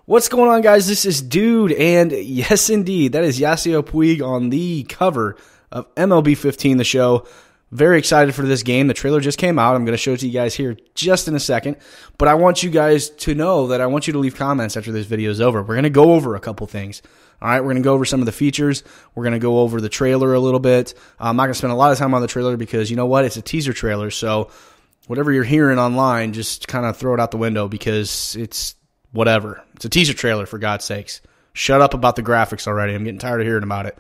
What's going on, guys? This is Dude, and yes, indeed, that is Yasiel Puig on the cover of MLB 15, the show. Very excited for this game. The trailer just came out. I'm going to show it to you guys here just in a second, but I want you guys to know that I want you to leave comments after this video is over. We're going to go over a couple things. All right, we're going to go over some of the features. We're going to go over the trailer a little bit. I'm not going to spend a lot of time on the trailer because, you know what, it's a teaser trailer, so whatever you're hearing online, just kind of throw it out the window because it's whatever. It's a teaser trailer, for God's sakes. Shut up about the graphics already. I'm getting tired of hearing about it.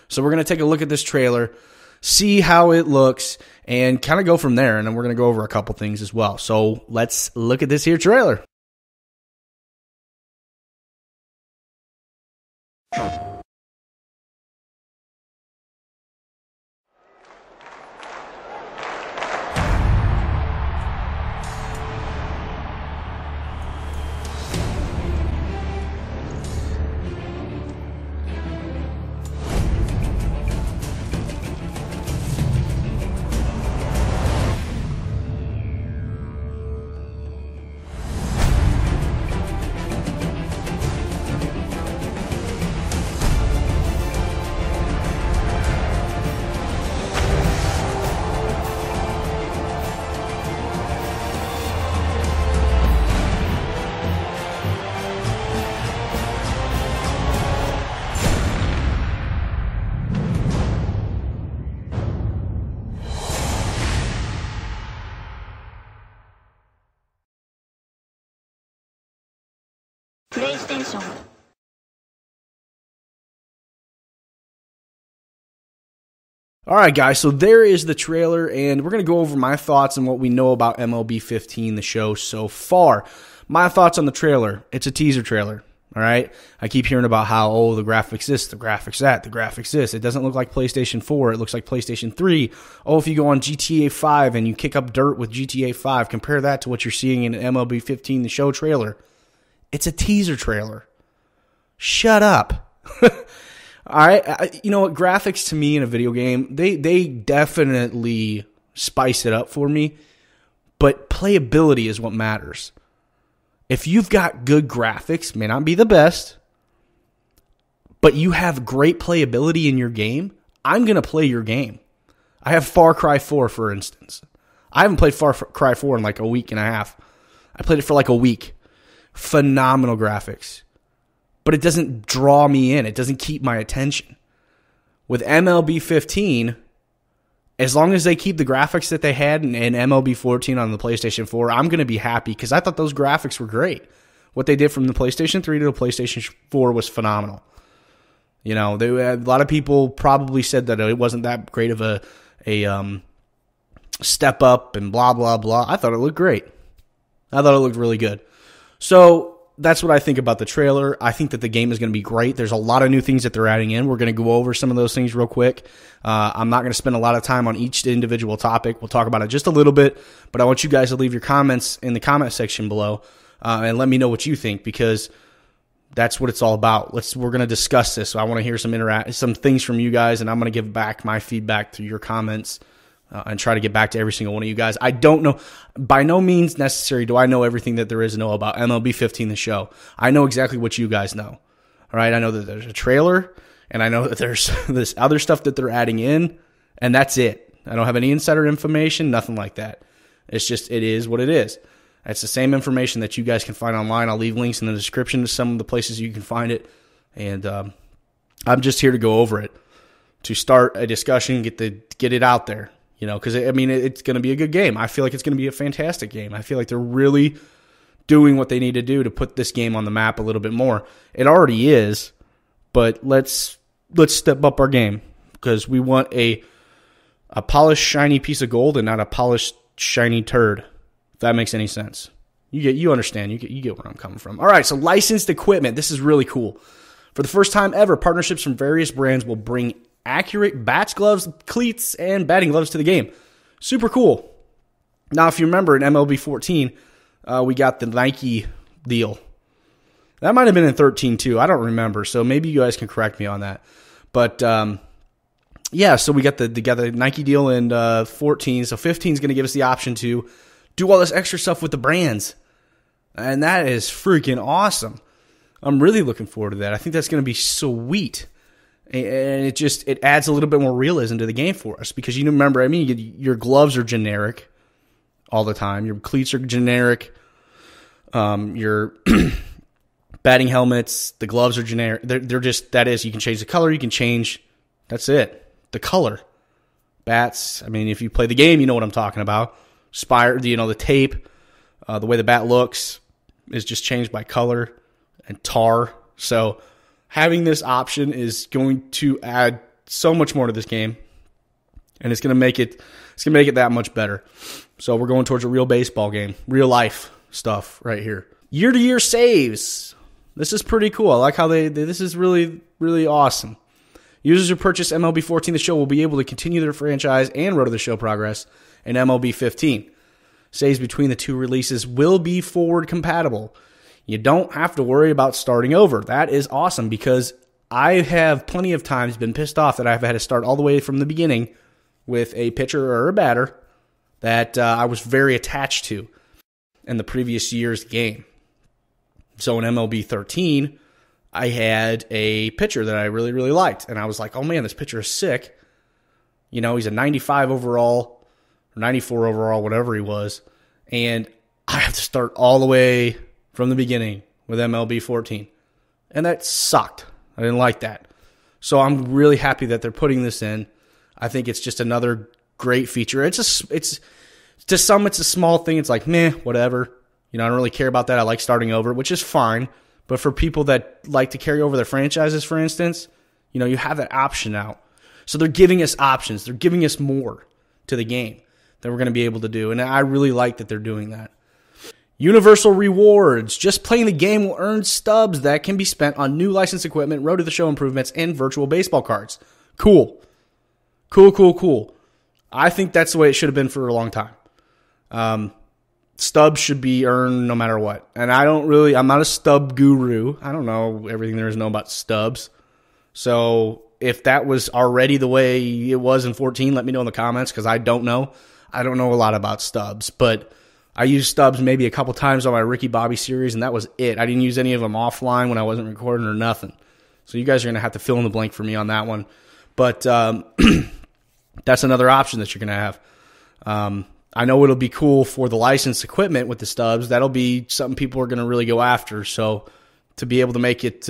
So we're going to take a look at this trailer, see how it looks, and kind of go from there. And then we're going to go over a couple things as well. So let's look at this here trailer. PlayStation. All right, guys, so there is the trailer, and we're going to go over my thoughts on what we know about MLB 15, the show so far. My thoughts on the trailer: it's a teaser trailer, all right? I keep hearing about how, the graphics this, the graphics that, the graphics this. It doesn't look like PlayStation 4. It looks like PlayStation 3. Oh, if you go on GTA 5 and you kick up dirt with GTA 5, compare that to what you're seeing in MLB 15, the show trailer. It's a teaser trailer. Shut up. All right. You know what? Graphics to me in a video game, they definitely spice it up for me, but playability is what matters. If you've got good graphics, may not be the best, but you have great playability in your game, I'm going to play your game. I have Far Cry 4, for instance. I haven't played Far Cry 4 in like a week and a half. I played it for like a week. Phenomenal graphics, but it doesn't draw me in. It doesn't keep my attention. With MLB 15, as long as they keep the graphics that they had in MLB 14 on the PlayStation 4, I'm going to be happy because I thought those graphics were great. What they did from the PlayStation 3 to the PlayStation 4 was phenomenal. You know, a lot of people probably said that it wasn't that great of a step up and blah, blah, blah. I thought it looked great. I thought it looked really good. So that's what I think about the trailer. I think that the game is going to be great. There's a lot of new things that they're adding in. We're going to go over some of those things real quick. I'm not going to spend a lot of time on each individual topic. We'll talk about it just a little bit, but I want you guys to leave your comments in the comment section below and let me know what you think, because that's what it's all about. We're going to discuss this. So I want to hear some things from you guys, and I'm going to give back my feedback through your comments. And try to get back to every single one of you guys. I don't know, by no means necessary do I know everything that there is to know about MLB 15, the show. I know exactly what you guys know. All right, I know that there's a trailer, and I know that there's this other stuff that they're adding in, and that's it. I don't have any insider information, nothing like that. It's just, it is what it is. It's the same information that you guys can find online. I'll leave links in the description to some of the places you can find it, and I'm just here to go over it, to start a discussion, get it out there. You know, because, I mean, it's going to be a good game. I feel like it's going to be a fantastic game. I feel like they're really doing what they need to do to put this game on the map a little bit more. It already is, but let's step up our game, because we want a polished, shiny piece of gold and not a polished, shiny turd, if that makes any sense. You understand. You get where I'm coming from. All right, so licensed equipment. This is really cool. For the first time ever, partnerships from various brands will bring accurate bats, gloves, cleats, and batting gloves to the game. Super cool. Now, if you remember in MLB 14, we got the Nike deal. That might have been in 13 too. I don't remember, so maybe you guys can correct me on that. But yeah, so we got the Nike deal in 14. So 15 is going to give us the option to do all this extra stuff with the brands, and that is freaking awesome. I'm really looking forward to that. I think that's going to be sweet. And it adds a little bit more realism to the game for us. Because you remember, I mean, your gloves are generic all the time. Your cleats are generic. Your batting helmets, the gloves are generic. They're just, that is, you can change the color, you can change, that's it. The color. Bats, I mean, if you play the game, you know what I'm talking about. The tape, the way the bat looks is just changed by color and tar. So having this option is going to add so much more to this game, and it's going to make it that much better. So we're going towards a real baseball game, real life stuff right here. Year-to-year saves. This is pretty cool. I like how this is really, really awesome. Users who purchase MLB 14 The Show will be able to continue their franchise and Road to the Show progress in MLB 15. Saves between the two releases will be forward compatible. You don't have to worry about starting over. That is awesome, because I have plenty of times been pissed off that I've had to start all the way from the beginning with a pitcher or a batter that I was very attached to in the previous year's game. So in MLB 13, I had a pitcher that I really, really liked. And I was like, oh man, this pitcher is sick. You know, he's a 95 overall, or 94 overall, whatever he was. And I have to start all the way from the beginning with MLB 14. And that sucked. I didn't like that. So I'm really happy that they're putting this in. I think it's just another great feature. It's to some, it's a small thing. It's like, meh, whatever. You know, I don't really care about that. I like starting over, which is fine. But for people that like to carry over their franchises, for instance, you know, you have that option now. So they're giving us options. They're giving us more to the game that we're going to be able to do. And I really like that they're doing that. Universal rewards. Just playing the game will earn stubs that can be spent on new licensed equipment, Road to the Show improvements, and virtual baseball cards. Cool. Cool. I think that's the way it should have been for a long time. Stubs should be earned no matter what. And I'm not a stub guru. I don't know everything there is to know about stubs. So if that was already the way it was in 14, let me know in the comments, because I don't know. I don't know a lot about stubs, but I used stubs maybe a couple times on my Ricky Bobby series, and that was it. I didn't use any of them offline when I wasn't recording or nothing. So you guys are going to have to fill in the blank for me on that one. But that's another option that you're going to have. I know it'll be cool for the licensed equipment with the stubs. That'll be something people are going to really go after. So to be able to make it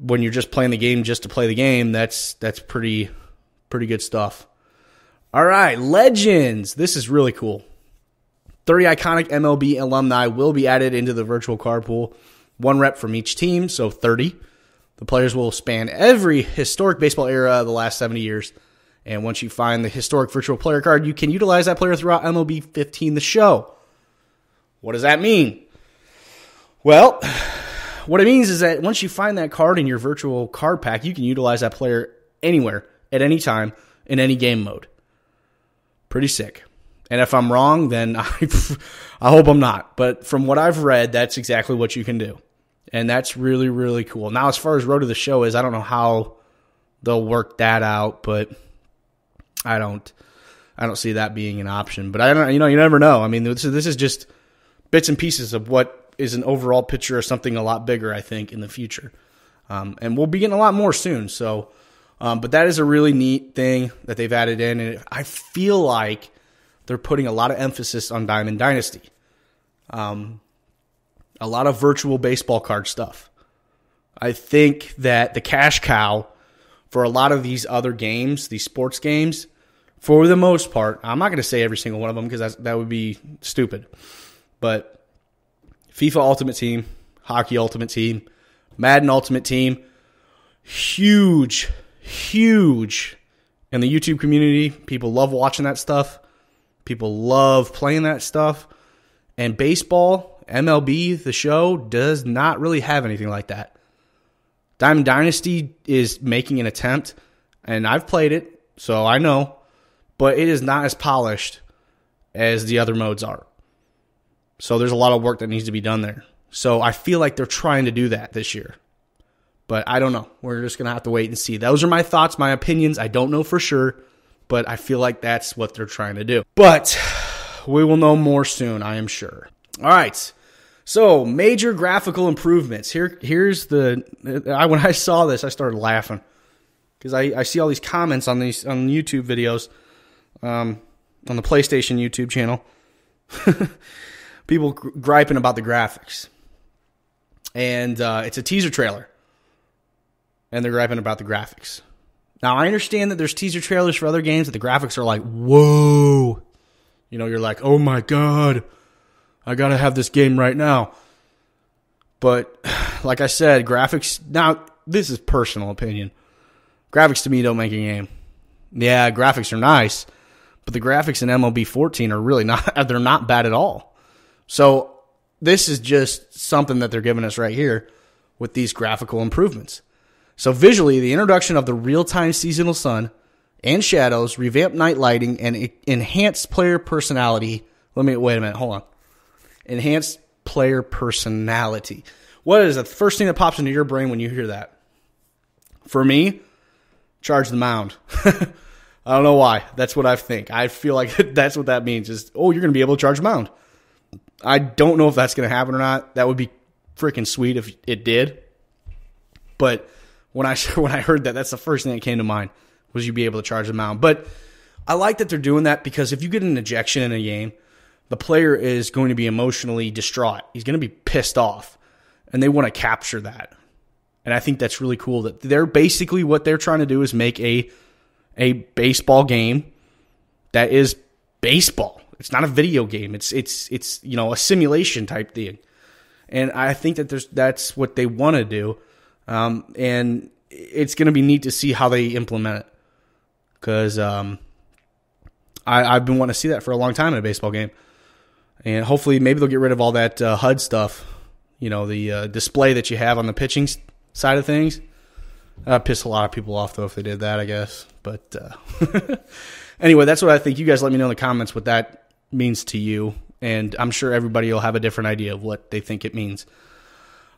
when you're just playing the game just to play the game, that's pretty good stuff. All right, Legends. This is really cool. 30 iconic MLB alumni will be added into the virtual card pool. One rep from each team, so 30. The players will span every historic baseball era of the last 70 years. And once you find the historic virtual player card, you can utilize that player throughout MLB 15 The Show. What does that mean? Well, what it means is that once you find that card in your virtual card pack, you can utilize that player anywhere, at any time, in any game mode. Pretty sick. And if I'm wrong, then I hope I'm not. But from what I've read, that's exactly what you can do. And that's really, really cool. Now, as far as Road to the Show is, I don't know how they'll work that out, but I don't see that being an option. But I don't, you never know. I mean, this is just bits and pieces of what is an overall picture of something a lot bigger, I think, in the future. And we'll be getting a lot more soon. So, but that is a really neat thing that they've added in, and I feel like they're putting a lot of emphasis on Diamond Dynasty. A lot of virtual baseball card stuff. I think that the cash cow for a lot of these other games, these sports games, for the most part, I'm not going to say every single one of them because that would be stupid. But FIFA Ultimate Team, Hockey Ultimate Team, Madden Ultimate Team, huge in the YouTube community. People love watching that stuff. People love playing that stuff. And baseball, MLB, the show, does not really have anything like that. Diamond Dynasty is making an attempt, and I've played it, so I know, but it is not as polished as the other modes are. So there's a lot of work that needs to be done there. So I feel like they're trying to do that this year. But I don't know. We're just going to have to wait and see. Those are my thoughts, my opinions. I don't know for sure, but I feel like that's what they're trying to do. But we will know more soon, I am sure. All right. So, major graphical improvements. Here's the. When I saw this, I started laughing because I see all these comments on YouTube videos, on the PlayStation YouTube channel. People griping about the graphics, and it's a teaser trailer, and they're griping about the graphics. Now, I understand that there's teaser trailers for other games that the graphics are like, whoa. You're like, oh my God, I got to have this game right now. But like I said, graphics, now this is personal opinion. Graphics to me don't make a game. Yeah, graphics are nice, but the graphics in MLB 14 are really they're not bad at all. So this is just something that they're giving us right here with these graphical improvements. So visually, the introduction of the real-time seasonal sun and shadows, revamped night lighting, and enhanced player personality. Wait a minute, hold on. Enhanced player personality. What is the first thing that pops into your brain when you hear that? For me, charge the mound. I don't know why. That's what I think. I feel like that's what that means is, you're going to be able to charge the mound. I don't know if that's going to happen or not. That would be freaking sweet if it did. But when I heard that, that's the first thing that came to mind was you'd be able to charge the mound. But I like that they're doing that because if you get an ejection in a game, the player is going to be emotionally distraught. He's going to be pissed off, and they want to capture that. And I think that's really cool that they're basically what they're trying to do is make a baseball game that is baseball. It's not a video game. It's a simulation type thing. And I think that that's what they want to do. And it's going to be neat to see how they implement it. Because I've been wanting to see that for a long time in a baseball game. And hopefully maybe they'll get rid of all that HUD stuff. The display that you have on the pitching side of things. That'd piss a lot of people off, though, if they did that, I guess. But anyway, that's what I think. You guys let me know in the comments what that means to you. And I'm sure everybody will have a different idea of what they think it means.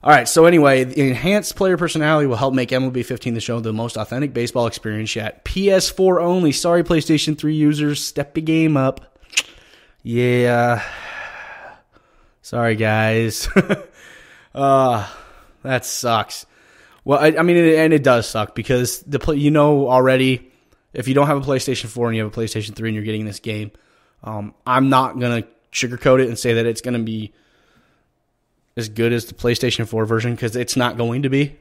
All right, so anyway, the enhanced player personality will help make MLB 15 the show the most authentic baseball experience yet. PS4 only. Sorry, PlayStation 3 users. Step your game up. Yeah. Sorry, guys. That sucks. Well, I mean, and it does suck because already, if you don't have a PlayStation 4 and you have a PlayStation 3 and you're getting this game, I'm not going to sugarcoat it and say that it's going to be as good as the PlayStation 4 version because it's not going to be.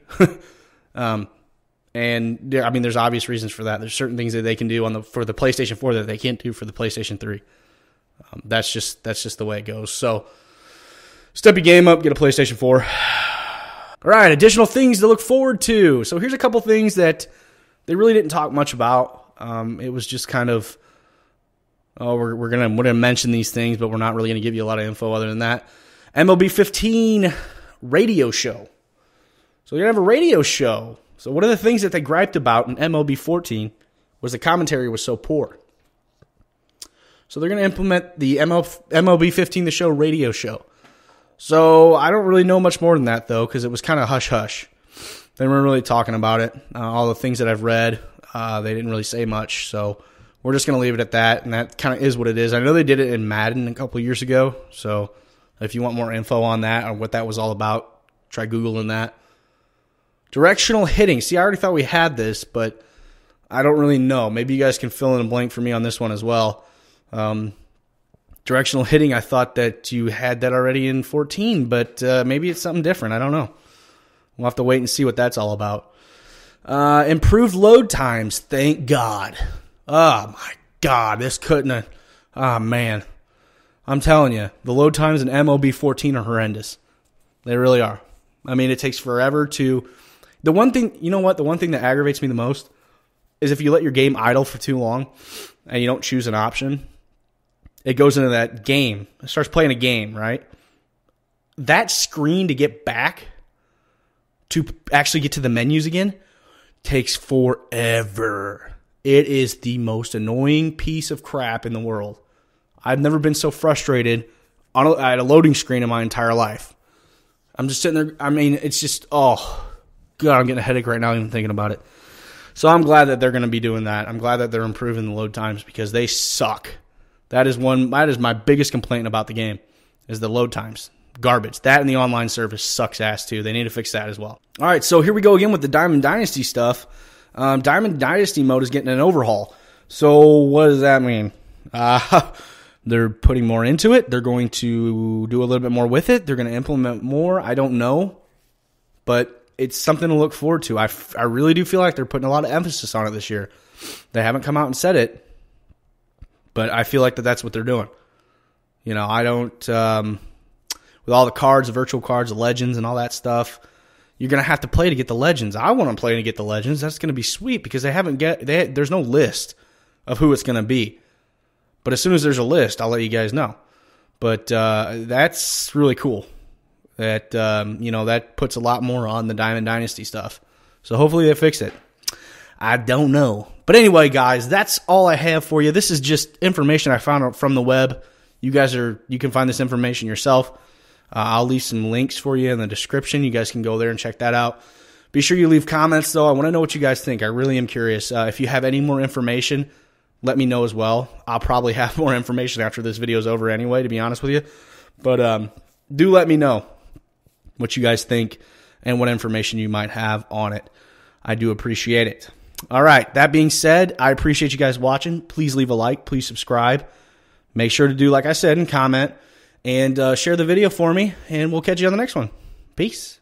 There's obvious reasons for that. There's certain things that they can do for the PlayStation 4 that they can't do for the PlayStation 3. That's just the way it goes. So, step your game up, get a PlayStation 4. All right, additional things to look forward to. So here's a couple things that they really didn't talk much about. It was just kind of, we're gonna mention these things, but we're not really gonna give you a lot of info other than that. MLB 15 radio show. So you're gonna have a radio show. So one of the things that they griped about in MLB 14 was the commentary was so poor. So they're gonna implement the MLB 15 the show radio show. So I don't really know much more than that, though, because it was kind of hush-hush. They weren't really talking about it. All the things that I've read, they didn't really say much. So we're just going to leave it at that, and that kind of is what it is. I know they did it in Madden a couple of years ago. So if you want more info on that or what that was all about, try Googling that. Directional hitting. See, I already thought we had this, but I don't really know. Maybe you guys can fill in a blank for me on this one as well. Directional hitting, I thought that you had that already in 14, but maybe it's something different. I don't know. We'll have to wait and see what that's all about. Improved load times, thank God. Oh, my God. This couldn't have... Oh, man. I'm telling you, the load times in MLB 14 are horrendous. They really are. I mean, it takes forever to... The one thing... You know what? The one thing that aggravates me the most is if you let your game idle for too long and you don't choose an option... It goes into that game. It starts playing a game, right? That screen to get back to actually get to the menus again takes forever. It is the most annoying piece of crap in the world. I've never been so frustrated at a loading screen in my entire life. I'm just sitting there. I mean, it's just, oh, God, I'm getting a headache right now even thinking about it. So I'm glad that they're going to be doing that. I'm glad that they're improving the load times because they suck. That is my biggest complaint about the game is the load times. garbage. That and the online service sucks ass too. They need to fix that as well. All right, so here we go again with the Diamond Dynasty stuff. Diamond Dynasty mode is getting an overhaul. So what does that mean? They're putting more into it. They're going to do a little bit more with it. They're going to implement more. I don't know, but it's something to look forward to. I really do feel like they're putting a lot of emphasis on it this year. They haven't come out and said it, but I feel like that's what they're doing. You know, I don't, with all the cards, the virtual cards, the legends and all that stuff, you're going to have to play to get the legends. I want to play to get the legends. That's going to be sweet because there's no list of who it's going to be. But as soon as there's a list, I'll let you guys know. But that's really cool. That, that puts a lot more on the Diamond Dynasty stuff. So hopefully they fix it. I don't know. But anyway, guys, that's all I have for you. This is just information I found from the web. You can find this information yourself. I'll leave some links for you in the description. You guys can go there and check that out. Be sure you leave comments, though. I want to know what you guys think. I really am curious. If you have any more information, let me know as well. I'll probably have more information after this video is over anyway, to be honest with you. But do let me know what you guys think and what information you might have on it. I do appreciate it. All right, that being said, I appreciate you guys watching. Please leave a like. Please subscribe. Make sure to do like I said and comment. And share the video for me, and we'll catch you on the next one. Peace.